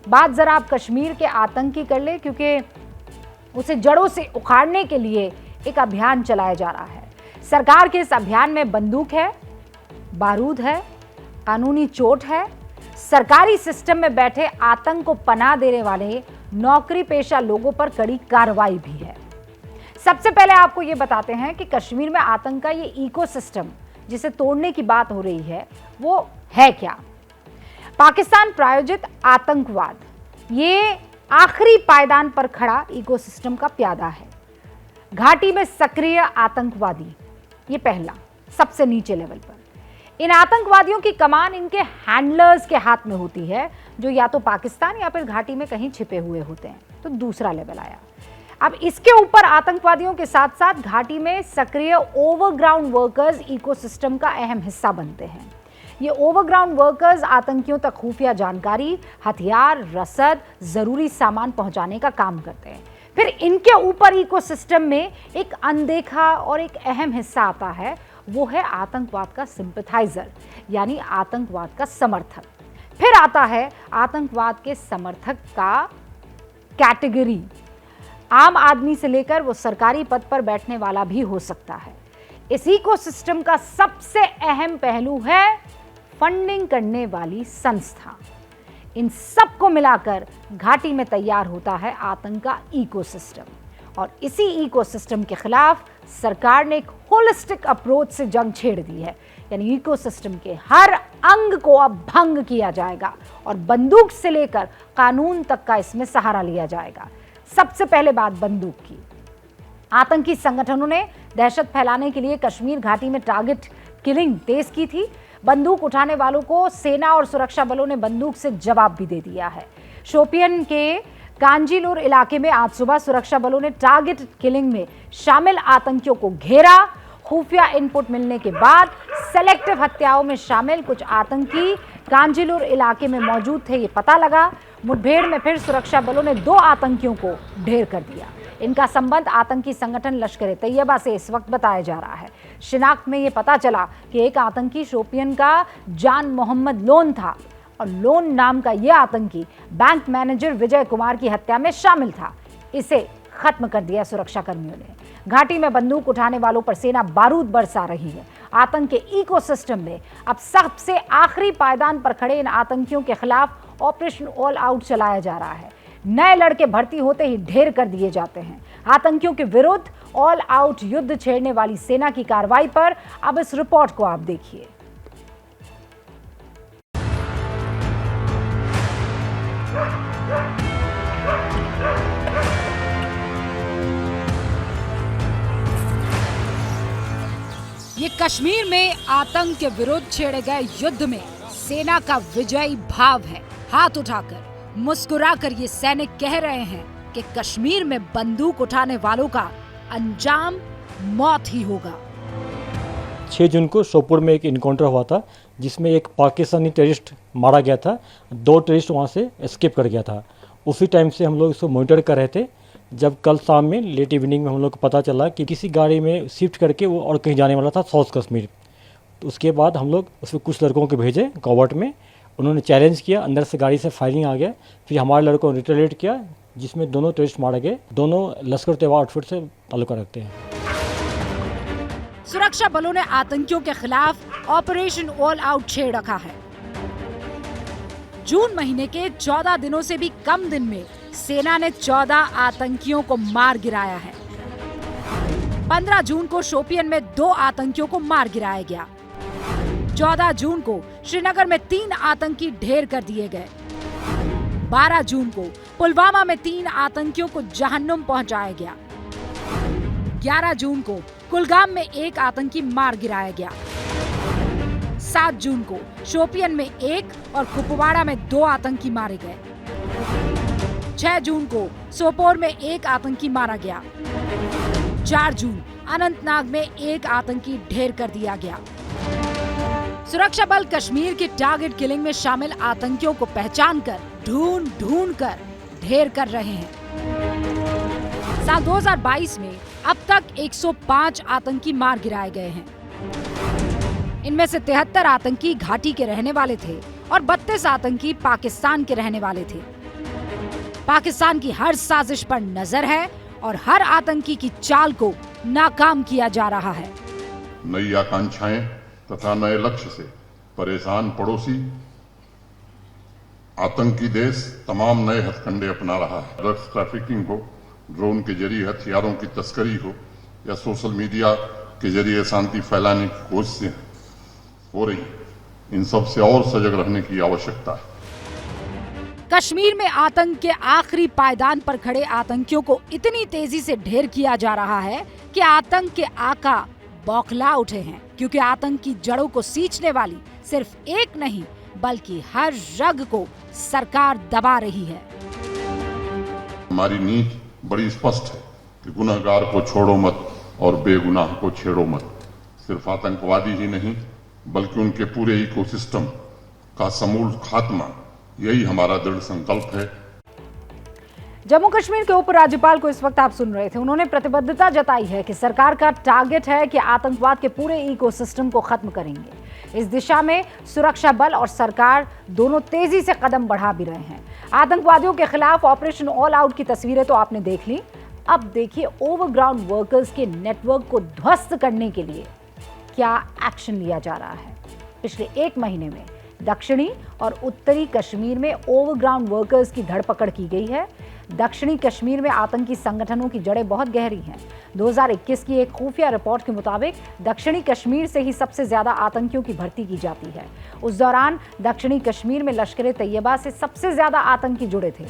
बात जरा आप कश्मीर के आतंक की कर ले, क्योंकि उसे जड़ों से उखाड़ने के लिए एक अभियान चलाया जा रहा है। सरकार के इस अभियान में बंदूक है, बारूद है, कानूनी चोट है, सरकारी सिस्टम में बैठे आतंक को पनाह देने वाले नौकरी पेशा लोगों पर कड़ी कार्रवाई भी है। सबसे पहले आपको यह बताते हैं कि कश्मीर में आतंक का ये इकोसिस्टम जिसे तोड़ने की बात हो रही है वो है क्या। पाकिस्तान प्रायोजित आतंकवाद ये आखिरी पायदान पर खड़ा इकोसिस्टम का प्यादा है। घाटी में सक्रिय आतंकवादी, ये पहला सबसे नीचे लेवल पर। इन आतंकवादियों की कमान इनके हैंडलर्स के हाथ में होती है, जो या तो पाकिस्तान या फिर घाटी में कहीं छिपे हुए होते हैं। तो दूसरा लेवल आया। अब इसके ऊपर आतंकवादियों के साथ साथ घाटी में सक्रिय ओवरग्राउंड वर्कर्स इकोसिस्टम का अहम हिस्सा बनते हैं। ये ओवरग्राउंड वर्कर्स आतंकियों तक खुफिया जानकारी, हथियार, रसद, जरूरी सामान पहुंचाने का काम करते हैं। फिर इनके ऊपर इकोसिस्टम में एक अनदेखा और एक अहम हिस्सा आता है, वो है आतंकवाद का सिंपैथाइजर, यानी आतंकवाद का समर्थक। फिर आता है आतंकवाद के समर्थक का कैटेगरी। आम आदमी से लेकर वो सरकारी पद पर बैठने वाला भी हो सकता है। इस इकोसिस्टम का सबसे अहम पहलू है फंडिंग करने वाली संस्था। इन सबको मिलाकर घाटी में तैयार होता है आतंक का इकोसिस्टम, और इसी इकोसिस्टम के खिलाफ सरकार ने एक होलिस्टिक अप्रोच से जंग छेड़ दी है। यानी इकोसिस्टम के हर अंग को अब भंग किया जाएगा और बंदूक से लेकर कानून तक का इसमें सहारा लिया जाएगा। सबसे पहले बात बंदूक की। आतंकी संगठनों ने दहशत फैलाने के लिए कश्मीर घाटी में टारगेट किलिंग तेज की थी। बंदूक उठाने वालों को सेना और सुरक्षा बलों ने बंदूक से जवाब भी दे दिया है। शोपियन के कांजीलुर इलाके में आज सुबह सुरक्षा बलों ने टारगेट किलिंग में शामिल आतंकियों को घेरा। खुफिया इनपुट मिलने के बाद सेलेक्टिव हत्याओं में शामिल कुछ आतंकी कांजीलुर इलाके में मौजूद थे, ये पता लगा। मुठभेड़ में फिर सुरक्षा बलों ने 2 आतंकियों को ढेर कर दिया। इनका संबंध आतंकी संगठन लश्कर तैयबा से इस वक्त बताया जा रहा है। शिनाख्त में ये पता चला कि एक आतंकी शोपियन का जान मोहम्मद लोन था, और लोन नाम का यह आतंकी बैंक मैनेजर विजय कुमार की हत्या में शामिल था। इसे खत्म कर दिया सुरक्षा कर्मियों ने। घाटी में बंदूक उठाने वालों पर सेना बारूद बरसा रही है। आतंक के इकोसिस्टम में अब सबसे आखिरी पायदान पर खड़े इन आतंकियों के खिलाफ ऑपरेशन ऑल आउट चलाया जा रहा है। नए लड़के भर्ती होते ही ढेर कर दिए जाते हैं। आतंकियों के विरुद्ध ऑल आउट युद्ध छेड़ने वाली सेना की कार्रवाई पर अब इस रिपोर्ट को आप देखिए। ये कश्मीर में आतंक के विरुद्ध छेड़े गए युद्ध में सेना का विजयी भाव है। हाथ उठाकर मुस्कुराकर ये सैनिक कह रहे हैं कि कश्मीर में बंदूक उठाने वालों का अंजाम मौत ही होगा। 6 जून को सोपोर में एक इनकाउंटर हुआ था, जिसमें एक पाकिस्तानी टेररिस्ट मारा गया था। 2 टेररिस्ट वहाँ से एस्केप कर गया था। उसी टाइम से हम लोग इसको मॉनिटर कर रहे थे, जब कल शाम में लेट इवनिंग में हम लोग को पता चला कि किसी गाड़ी में शिफ्ट करके वो और कहीं जाने वाला था, साउथ कश्मीर। तो उसके बाद हम लोग उसमें कुछ लड़कों को भेजे कॉवर्ट में। उन्होंने चैलेंज किया, अंदर से गाड़ी से फायरिंग आ गया। फिर हमारे लड़कों ने रिटेलिएट किया, जिसमें 2 टेररिस्ट मारे गए। दोनों लश्कर तैयबा आउटफिट से ताल्लुक रखते हैं। सुरक्षा बलों ने आतंकियों के खिलाफ ऑपरेशन ऑल आउट छेड़ रखा है। जून महीने के 14 दिनों से भी कम दिन में सेना ने 14 आतंकियों को मार गिराया है। 15 जून को शोपियन में 2 आतंकियों को मार गिराया गया। 14 जून को श्रीनगर में 3 आतंकी ढेर कर दिए गए। 12 जून को पुलवामा में 3 आतंकियों को जहन्नुम पहुंचाया गया। 11 जून को कुलगाम में 1 आतंकी मार गिराया गया। 7 जून को शोपियन में 1 और कुपवाड़ा में 2 आतंकी मारे गए। 6 जून को सोपोर में 1 आतंकी मारा गया। 4 जून अनंतनाग में 1 आतंकी ढेर कर दिया गया। सुरक्षा बल कश्मीर की टारगेट किलिंग में शामिल आतंकियों को पहचान कर ढूंढ कर ढेर कर रहे हैं। साल 2022 में अब तक 105 आतंकी मार गिराए गए हैं। इनमें से 73 आतंकी घाटी के रहने वाले थे और 32 आतंकी पाकिस्तान के रहने वाले थे। पाकिस्तान की हर साजिश पर नजर है और हर आतंकी की चाल को नाकाम किया जा रहा है। नई आकांक्षाएं तथा नए लक्ष्य से परेशान पड़ोसी आतंकी देश तमाम नए हथकंडे अपना रहा है। ड्रग्स ट्रैफिकिंग हो, ड्रोन के जरिए हथियारों की तस्करी हो या सोशल मीडिया के जरिए शांति फैलाने की कोशिशें हो रही, इन सब से और सजग रहने की आवश्यकता है। कश्मीर में आतंक के आखिरी पायदान पर खड़े आतंकियों को इतनी तेजी से ढेर किया जा रहा है कि आतंक के आका बौखला उठे हैं, क्योंकि आतंक की जड़ों को सींचने वाली सिर्फ एक नहीं बल्कि हर रग को सरकार दबा रही है। हमारी नीति बड़ी स्पष्ट है कि गुनहगार को छोड़ो मत और बेगुनाह को छेड़ो मत। सिर्फ आतंकवादी ही नहीं बल्कि उनके पूरे इकोसिस्टम का समूल खात्मा, यही हमारा दृढ़ संकल्प है। जम्मू कश्मीर के उपराज्यपाल को इस वक्त आप सुन रहे थे। उन्होंने प्रतिबद्धता जताई है कि सरकार का टारगेट है कि आतंकवाद के पूरे इकोसिस्टम को खत्म करेंगे। इस दिशा में सुरक्षा बल और सरकार दोनों तेजी से कदम बढ़ा भी रहे हैं। आतंकवादियों के खिलाफ ऑपरेशन ऑल आउट की तस्वीरें तो आपने देख ली। अब देखिए ओवरग्राउंड वर्कर्स के नेटवर्क को ध्वस्त करने के लिए क्या एक्शन लिया जा रहा है। पिछले एक महीने में दक्षिणी और उत्तरी कश्मीर में ओवरग्राउंड वर्कर्स की धरपकड़ की गई है। दक्षिणी कश्मीर में आतंकी संगठनों की जड़ें बहुत गहरी हैं। 2021 की एक खुफिया रिपोर्ट के मुताबिक दक्षिणी कश्मीर से ही सबसे ज्यादा आतंकियों की भर्ती की जाती है। उस दौरान दक्षिणी कश्मीर में लश्कर-ए-तैयबा से सबसे ज्यादा आतंकी जुड़े थे।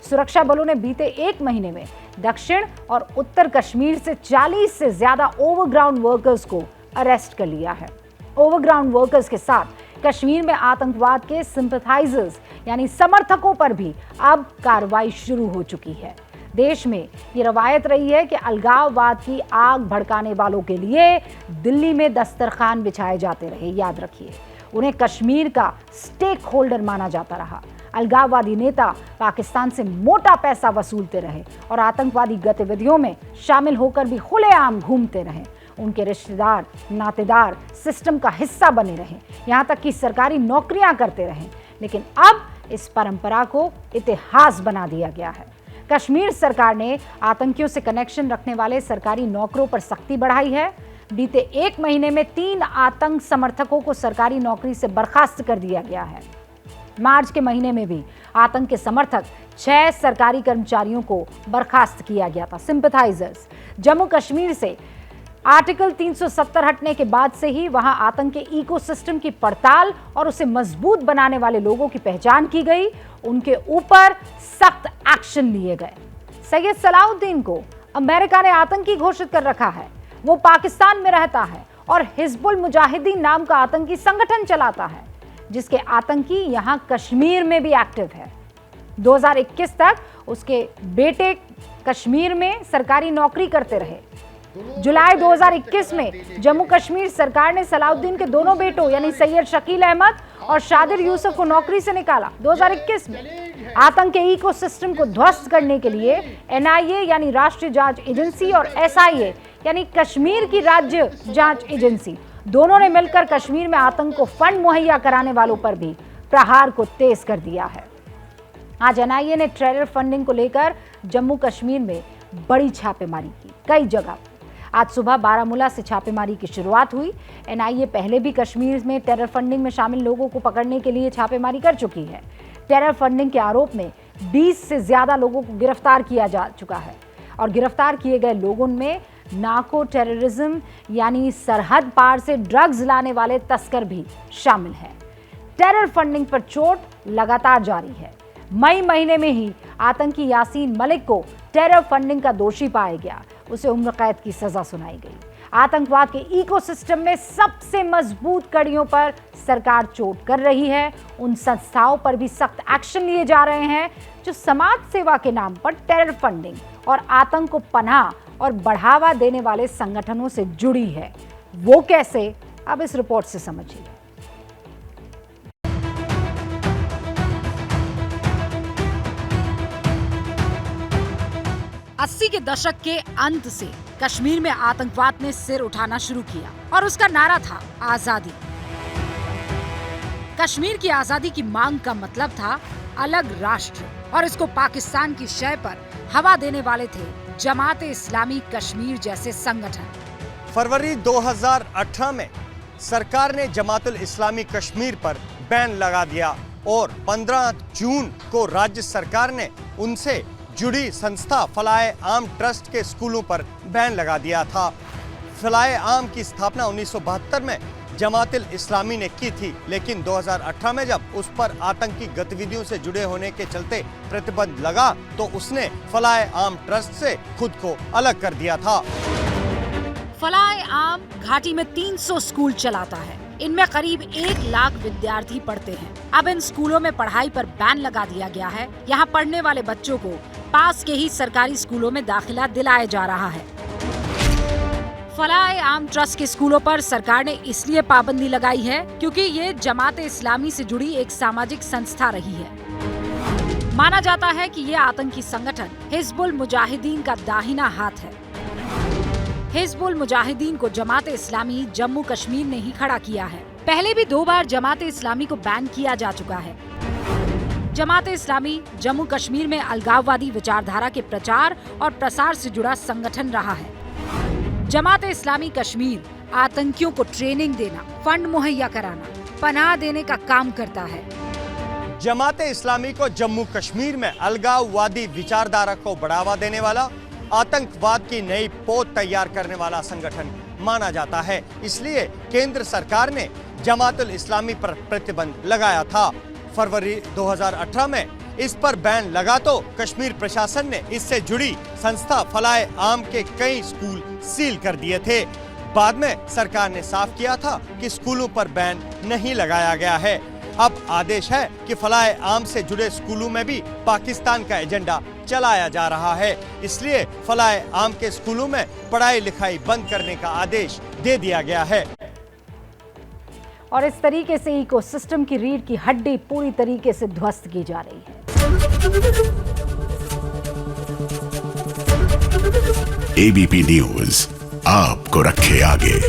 सुरक्षा बलों ने बीते एक महीने में दक्षिण और उत्तर कश्मीर से 40 से ज्यादा ओवरग्राउंड वर्कर्स को अरेस्ट कर लिया है। ओवरग्राउंड वर्कर्स के साथ कश्मीर में आतंकवाद के सिंपैथाइजर्स यानी समर्थकों पर भी अब कार्रवाई शुरू हो चुकी है। देश में ये रवायत रही है कि अलगाववाद की आग भड़काने वालों के लिए दिल्ली में दस्तरखान बिछाए जाते रहे। याद रखिए, उन्हें कश्मीर का स्टेक होल्डर माना जाता रहा। अलगाववादी नेता पाकिस्तान से मोटा पैसा वसूलते रहे और आतंकवादी गतिविधियों में शामिल होकर भी खुलेआम घूमते रहे। उनके रिश्तेदार नातेदार सिस्टम का हिस्सा बने रहे, यहाँ तक कि सरकारी नौकरियां करते रहे। लेकिन अब इस परंपरा को इतिहास बना दिया गया है। कश्मीर सरकार ने आतंकियों से कनेक्शन रखने वाले सरकारी नौकरों पर सख्ती बढ़ाई है। बीते एक महीने में 3 आतंक समर्थकों को सरकारी नौकरी से बर्खास्त कर दिया गया है। मार्च के महीने में भी आतंक के समर्थक 6 सरकारी कर्मचारियों को बर्खास्त किया गया था। सिंपैथाइजर्स जम्मू कश्मीर से आर्टिकल 370 हटने के बाद से ही वहां आतंक के इकोसिस्टम की पड़ताल और उसे मजबूत बनाने वाले लोगों की पहचान की गई। उनके ऊपर सख्त एक्शन लिए गए। सैयद सलाउद्दीन को अमेरिका ने आतंकी घोषित कर रखा है। वो पाकिस्तान में रहता है और हिजबुल मुजाहिदीन नाम का आतंकी संगठन चलाता है, जिसके आतंकी यहां कश्मीर में भी एक्टिव है। 2021 तक उसके बेटे कश्मीर में सरकारी नौकरी करते रहे। जुलाई 2021 में जम्मू कश्मीर सरकार ने सलाउद्दीन के दोनों बेटों यानी सैयद शकील अहमद और शादिर यूसुफ को नौकरी से निकाला। 2021 में आतंक के इकोसिस्टम को ध्वस्त करने के लिए NIA यानी राष्ट्रीय जांच एजेंसी और SIA यानी कश्मीर की राज्य जांच एजेंसी, दोनों ने मिलकर कश्मीर में आतंक को फंड मुहैया कराने वालों पर भी प्रहार को तेज कर दिया है। आज NIA ने टेरर फंडिंग को लेकर जम्मू कश्मीर में बड़ी छापेमारी की। कई जगह आज सुबह बारामूला से छापेमारी की शुरुआत हुई। NIA पहले भी कश्मीर में टेरर फंडिंग में शामिल लोगों को पकड़ने के लिए छापेमारी कर चुकी है। टेरर फंडिंग के आरोप में 20 से ज्यादा लोगों को गिरफ्तार किया जा चुका है और गिरफ्तार किए गए लोगों में नार्को टेररिज्म यानी सरहद पार से ड्रग्स लाने वाले तस्कर भी शामिल हैं। टेरर फंडिंग पर चोट लगातार जारी है। मई महीने में ही आतंकी यासीन मलिक को टेरर फंडिंग का दोषी पाया गया। उसे उम्र कैद की सजा सुनाई गई। आतंकवाद के इकोसिस्टम में सबसे मजबूत कड़ियों पर सरकार चोट कर रही है। उन संस्थाओं पर भी सख्त एक्शन लिए जा रहे हैं जो समाज सेवा के नाम पर टेरर फंडिंग और आतंक को पनाह और बढ़ावा देने वाले संगठनों से जुड़ी है। वो कैसे, अब इस रिपोर्ट से समझिए। 80 के दशक के अंत से कश्मीर में आतंकवाद ने सिर उठाना शुरू किया और उसका नारा था आजादी। कश्मीर की आजादी की मांग का मतलब था अलग राष्ट्र, और इसको पाकिस्तान की शय पर हवा देने वाले थे जमात-ए इस्लामी कश्मीर जैसे संगठन। फरवरी 2018 में सरकार ने जमातुल इस्लामी कश्मीर पर बैन लगा दिया और 15 जून को राज्य सरकार ने उनसे जुड़ी संस्था फलाए आम ट्रस्ट के स्कूलों पर बैन लगा दिया था। फलाए आम की स्थापना 1972 में जमातुल इस्लामी ने की थी, लेकिन 2018 में जब उस पर आतंकी गतिविधियों से जुड़े होने के चलते प्रतिबंध लगा तो उसने फलाए आम ट्रस्ट से खुद को अलग कर दिया था। फलाए आम घाटी में 300 स्कूल चलाता है। इनमें करीब 1 लाख विद्यार्थी पढ़ते हैं। अब इन स्कूलों में पढ़ाई पर बैन लगा दिया गया है। यहाँ पढ़ने वाले बच्चों को पास के ही सरकारी स्कूलों में दाखिला दिलाया जा रहा है। फलाए आम ट्रस्ट के स्कूलों पर सरकार ने इसलिए पाबंदी लगाई है क्योंकि ये जमात इस्लामी से जुड़ी एक सामाजिक संस्था रही है। माना जाता है कि ये आतंकी संगठन हिजबुल मुजाहिदीन का दाहिना हाथ है। हिजबुल मुजाहिदीन को जमात इस्लामी जम्मू कश्मीर ने ही खड़ा किया है। पहले भी 2 बार जमात इस्लामी को बैन किया जा चुका है। जमात इस्लामी जम्मू कश्मीर में अलगाववादी विचारधारा के प्रचार और प्रसार से जुड़ा संगठन रहा है। जमात इस्लामी कश्मीर आतंकियों को ट्रेनिंग देना, फंड मुहैया कराना, पनाह देने का काम करता है। जमात इस्लामी को जम्मू कश्मीर में अलगाववादी विचारधारा को बढ़ावा देने वाला, आतंकवाद की नई पोत तैयार करने वाला संगठन माना जाता है। इसलिए केंद्र सरकार ने जमातुल इस्लामी पर प्रतिबंध लगाया था। फरवरी 2018 में इस पर बैन लगा तो कश्मीर प्रशासन ने इससे जुड़ी संस्था फलाए आम के कई स्कूल सील कर दिए थे। बाद में सरकार ने साफ किया था कि स्कूलों पर बैन नहीं लगाया गया है। अब आदेश है कि फलाए आम से जुड़े स्कूलों में भी पाकिस्तान का एजेंडा चलाया जा रहा है। इसलिए फलाए आम के स्कूलों में पढ़ाई लिखाई बंद करने का आदेश दे दिया गया है। और इस तरीके से इकोसिस्टम की रीढ़ की हड्डी पूरी तरीके से ध्वस्त की जा रही है। एबीपी न्यूज आपको रखे आगे।